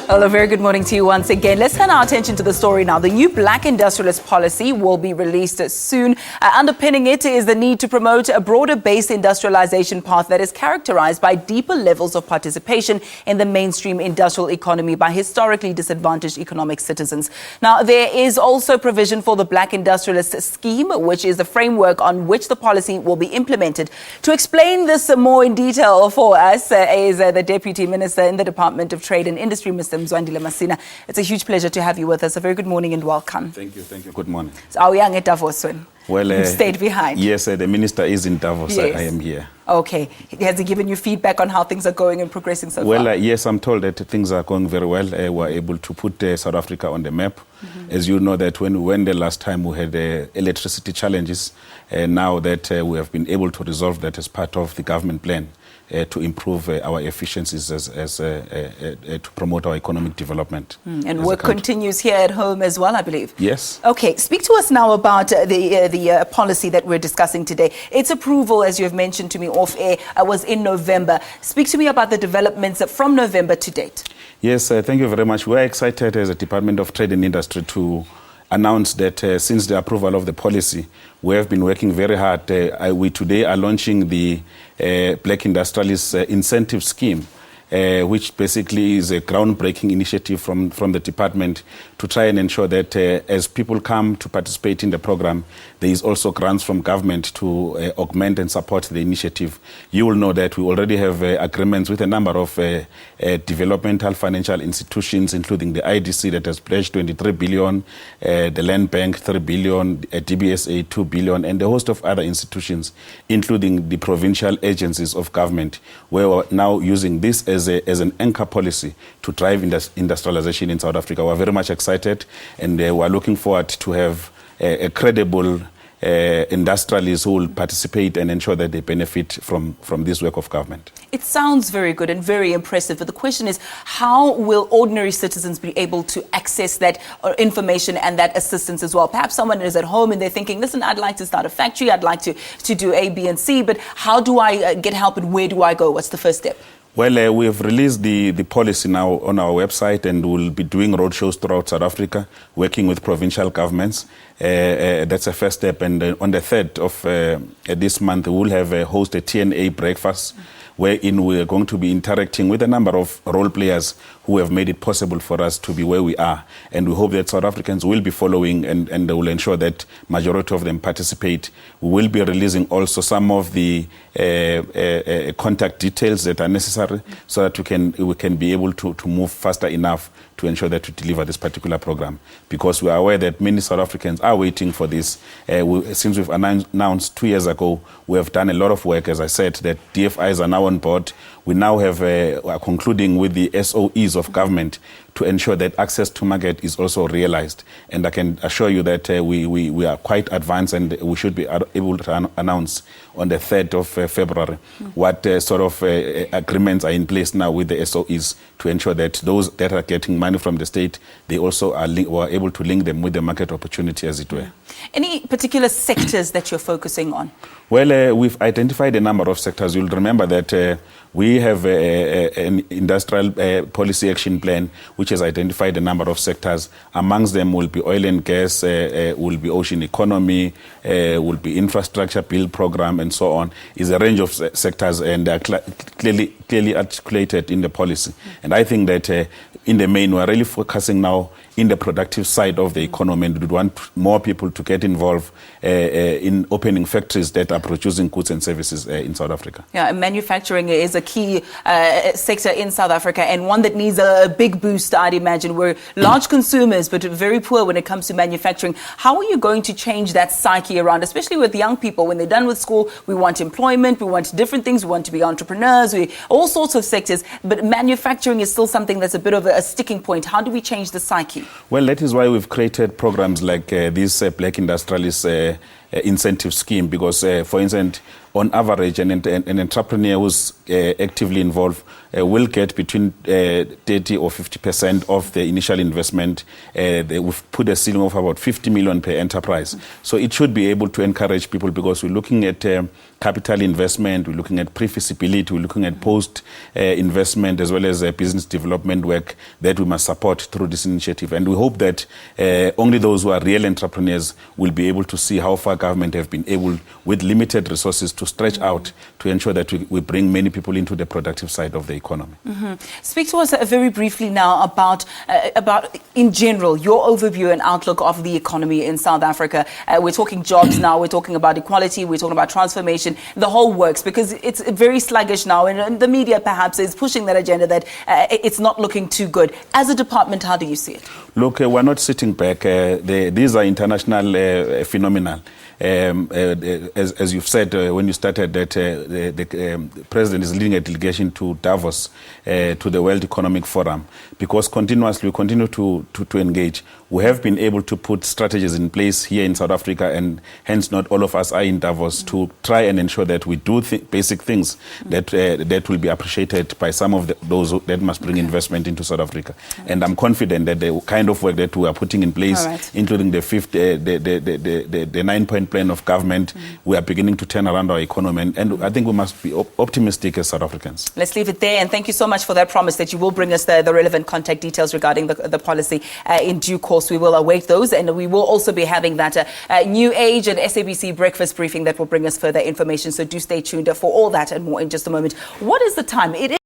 Well, a very good morning to you once again. Let's turn our attention to the story now. The new Black Industrialist Policy will be released soon. Underpinning it is the need to promote a broader-based industrialisation path that is characterised by deeper levels of participation in the mainstream industrial economy by historically disadvantaged economic citizens. Now, there is also provision for the Black Industrialist Scheme, which is the framework on which the policy will be implemented. To explain this more in detail for us is the Deputy Minister in the Department of Trade and Industry, Mr. Masina. It's a huge pleasure to have you with us. A very good morning and welcome. Thank you. Good morning. So are we young at Davos? Well, you stayed behind. Yes, the minister is in Davos. Yes. I am here. Okay. Has he given you feedback on how things are going and progressing so far? Well, yes, I'm told that things are going very well. We're able to put South Africa on the map. As you know, that when we went the last time, we had electricity challenges. Now that we have been able to resolve that as part of the government plan to improve our efficiencies to promote our economic development. And work continues here at home as well, I believe. Yes. Okay, speak to us now about the policy that we're discussing today. Its approval, as you have mentioned to me off air, was in November. Speak to me about the developments from November to date. Yes, thank you very much. We're excited as a Department of Trade and Industry to announce that since the approval of the policy, we have been working very hard. We today are launching the Black Industrialist Incentive Scheme, which basically is a groundbreaking initiative from the department to try and ensure that as people come to participate in the program, there is also grants from government to augment and support the initiative. You will know that we already have agreements with a number of developmental financial institutions, including the IDC that has pledged 23 billion, the Land Bank 3 billion, DBSA 2 billion, and a host of other institutions, including the provincial agencies of government, where we're now using this as an anchor policy to drive industrialization in South Africa. We're very much excited, and we're looking forward to have a credible industrialists who will participate and ensure that they benefit from this work of government. It sounds very good and very impressive, but the question is, how will ordinary citizens be able to access that information and that assistance as well? Perhaps someone is at home and they're thinking, listen, I'd like to start a factory, I'd like to do A, B, and C, but how do I get help and where do I go? What's the first step? Well, we have released the policy now on our website, and we'll be doing roadshows throughout South Africa, working with provincial governments. That's a first step. And on the 3rd of this month, we'll host a TNA breakfast, wherein we are going to be interacting with a number of role players who have made it possible for us to be where we are. And we hope that South Africans will be following and they will ensure that majority of them participate. We will be releasing also some of the contact details that are necessary so that we can be able to move faster enough to ensure that we deliver this particular program. Because we are aware that many South Africans are waiting for this. Since we've announced 2 years ago, we have done a lot of work, as I said, that DFIs are now on board. We now are concluding with the SOEs of government to ensure that access to market is also realized. And I can assure you that we are quite advanced, and we should be able to announce on the 3rd of February what sort of agreements are in place now with the SOEs to ensure that those that are getting money from the state, they also were able to link them with the market opportunity, as it were. Any particular sectors that you're focusing on? Well, we've identified a number of sectors. You'll remember that we have an industrial policy action plan which has identified a number of sectors. Amongst them will be oil and gas, will be ocean economy, will be infrastructure build program, and so on. Is a range of sectors, and they are clearly articulated in the policy. And I think that in the main, we're really focusing now in the productive side of the economy, and we want more people to get involved in opening factories that are producing goods and services in South Africa. Yeah, manufacturing is a key sector in South Africa, and one that needs a big boost, I'd imagine. We're large consumers, but very poor when it comes to manufacturing. How are you going to change that psyche around, especially with young people? When they're done with school, we want employment, we want different things, we want to be entrepreneurs, all sorts of sectors, but manufacturing is still something that's a bit of a sticking point. How do we change the psyche? Well, that is why we've created programs like this Black Industrialist incentive scheme because, for instance, on average, an entrepreneur who's actively involved will get between 30 or 50% of the initial investment. We've put a ceiling of about 50 million per enterprise. So it should be able to encourage people because we're looking at capital investment, we're looking at pre-feasibility, we're looking at post-investment as well as business development work that we must support through this initiative. And we hope that only those who are real entrepreneurs will be able to see how far government have been able, with limited resources, to stretch out to ensure that we bring many people into the productive side of the economy. Speak to us very briefly now about in general, your overview and outlook of the economy in South Africa. We're talking jobs now, we're talking about equality, we're talking about transformation, the whole works, because it's very sluggish now, and the media perhaps is pushing that agenda that it's not looking too good. As a department, how do you see it? Look, we're not sitting back. These are international phenomena. As you've said when you started, that the president is leading a delegation to Davos, to the World Economic Forum, because continuously we continue to engage. We have been able to put strategies in place here in South Africa, and hence not all of us are in Davos, to try and ensure that we do basic things that will be appreciated by some of those that must bring investment into South Africa. And I'm confident that the kind of work that we are putting in place, including the 9-point plan of government, we are beginning to turn around our economy, and I think we must be optimistic as South Africans. Let's leave it there, and thank you so much for that promise that you will bring us the relevant contact details regarding the policy in due course. We will await those, and we will also be having that New Age and SABC breakfast briefing that will bring us further information, so do stay tuned for all that and more in just a moment. What is the time? It is